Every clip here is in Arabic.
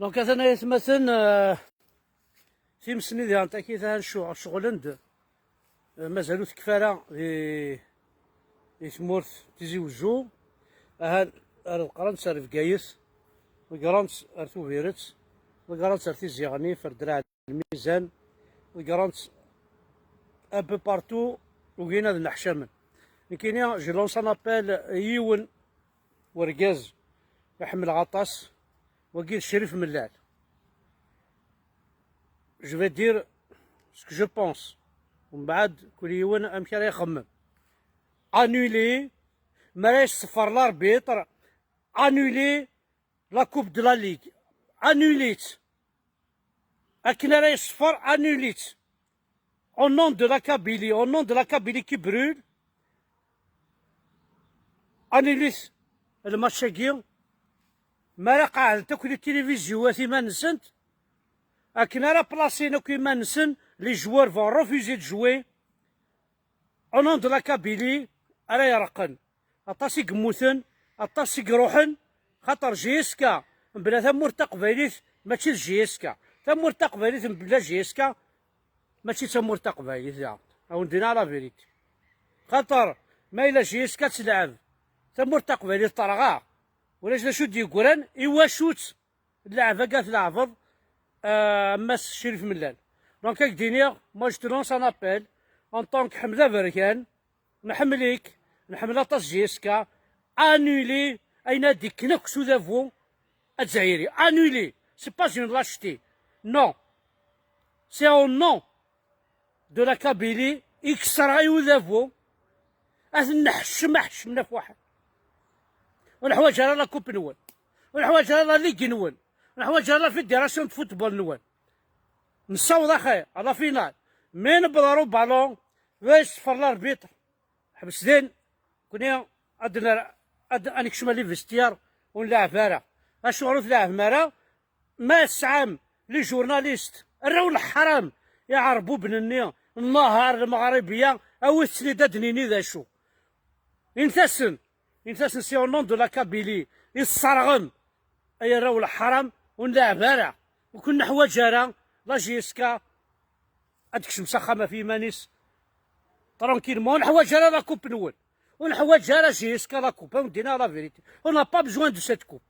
دونك انا يتمثل في مسني ديال تاكيد شغلند مازالو تكفاله في تمورت تيزيوجو القرنت سار في كايس القرنت ارتو فيرت القرنت سار تيزيغني في الدراع الميزان القرنت ابو بارتو وكاين هاد النحشامن كاين جو لونس ان ابيل يون وركاز يحمل غطاس وكاين الشريف ملال. جو في دير سكو جو بونس ومن بعد كل يوم امشي راه يخمم. انولي مرايش صفر الاربيتر، انولي لا كوب دو لا ليغ، انوليت اكن راه صفر انوليت au nom de la Kabylie, au nom de la Kabylie qui brûle. انوليت الماتشاكي ما راه قاعد تاكل التلفزيون ما نسنت اكن راه بلاصينا كيما نسن لي جوار فون روفيزي دو جوي او نون دو لا كابيلي راه يرقن اطاسي قموثن اطاسي قروحن خاطر جيسكا بلا ثمور تقبايليت ماشي جيسكا ثمور تقبايليت بلا جيسكا ماشي ثمور تقبايليت او ندينا لا فيريتي خاطر ما الا جيسكا تلعب ثمور تقبايليت طرغا ولا شو دي قران ايوا شوت اللعبه قالت لعبض ماس الشريف ملال. دونك هاك دينيغ موا جو تلونس ان ابيل ان طونك حمله بركان نحمليك نحمل اطاس جيسكا انولي اين ديك نكسو دافو الجزائري انولي سي با اون لاشتي نو سي او نو دو لا كابيلي يكسر يوذافو نحشم حشمنا في واحد والحوايج راه لا كوب نول والحوايج راه لا ليغ نول والحوايج راه فيديراسيون دو فوتبول نول نصوض اخايا على فينال مين بضرب بالون واش صفر الاربيتر حبس زين كنا ادنا انكشم لي فيستيار ونلعب هرا اشغلوا تلعب مرا ما السعام لي جورناليست الرول الحرام يعربوا بنني النهار المغربيه او السليده دنيني ذا شو انتسن سي او نون دو لا كابيلي يصرغن اي الرول الحرام ونلعب هرا وكنا حوايج هرا لا جيسكا هاديك مسخمه في مانيس ترونكيلمون الحوايج راه لا كوب نول والحوايج راه جيسكا لا كوب ودينا لا فيريتي اون با بجوان دو سيت كوب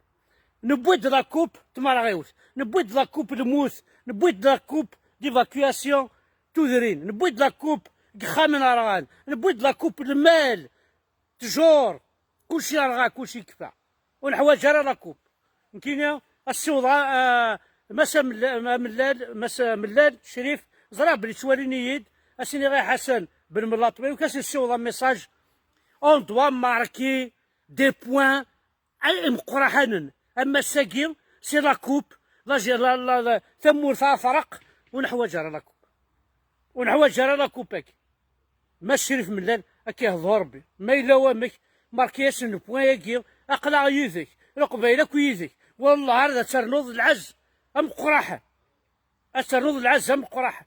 نبويد لا كوب تما راه غيوت نبويد لا كوب الموث نبويد لا كوب ديفاكياسيون تودرين نبويد لا كوب قخامن رغان نبويد لا كوب المال تجور كلشي راه كلشي كفا والحوايج راه لا كوب كاين السوضه مسا ملال شريف زرا بلي تواليني يد اسيني غير حسن بن ملاطوي وكاس السوضه ميساج اون دوا ماركي دي بوان اي مقرحنن اما الساكين سي لا كوب لا ثمور فرق ونحوايج راه لا كوب ونحوايج راه لا كوب هاك ما الشريف ملال هاك يهضر بي ما الا وامك ماركياس بوان ياكي اقلع يدك القبيله كويدك والله هذا ترنوض العز ام قراحه ترنوض العز ام قراحه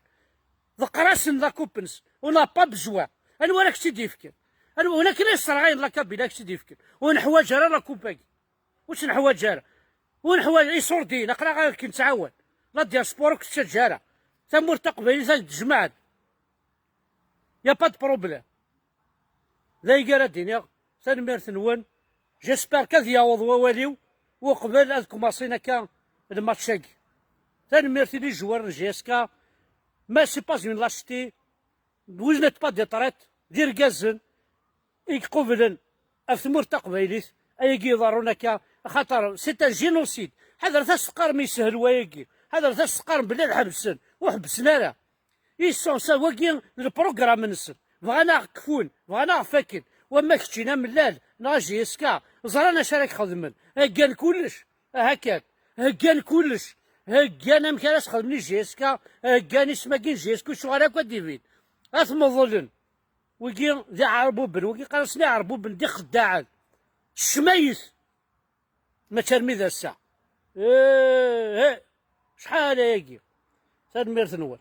ذقراس لا كوبنس ولا با بجوا انا وراك سيدي يفكر انا هناك ناس صراغين لا كابيلاك سيدي يفكر ونحوايج راه لا كوباكي واش نحوايج راه ونحوايج يصوردين اقرا غير كي نتعاون لا دياسبورا كنت تشجع ثمور تقبل تجمعت يا با دو بروبليم لا يقرا الدنيا سنميرت نون جيسبر كذ يعوض وواليو وقبل هذوك ماصينا كان الماتشاكي تنميرت لي جوار جيسكا ما سي با اون لاشتي vous n'êtes pas des traites دير كازن يقبلن ثمور تقبيليت ايكي يضرونك خاطر سي ان جينوسيد هذا ثا السقار ما يسهل وياكي هذا ثا السقار بلا حبسن وحبسنا لا يسون سا واكي البروغرام نسن بغانا كفون بغانا فاكن وما كتشينا ملال ناجي اسكا زرانا شراك خدمن هكان كلش هكاك هكان كلش هكان مكانش خدمني جيسكا هكان اسما كاين جيسكو شغل هكا ديفيد اثمظلن وكي ذي عربوبن وكي قرصني عربوبن دي خداعات الشمايس ما ترمي ذا الساعة ايه شحال هاكي تدمير تنول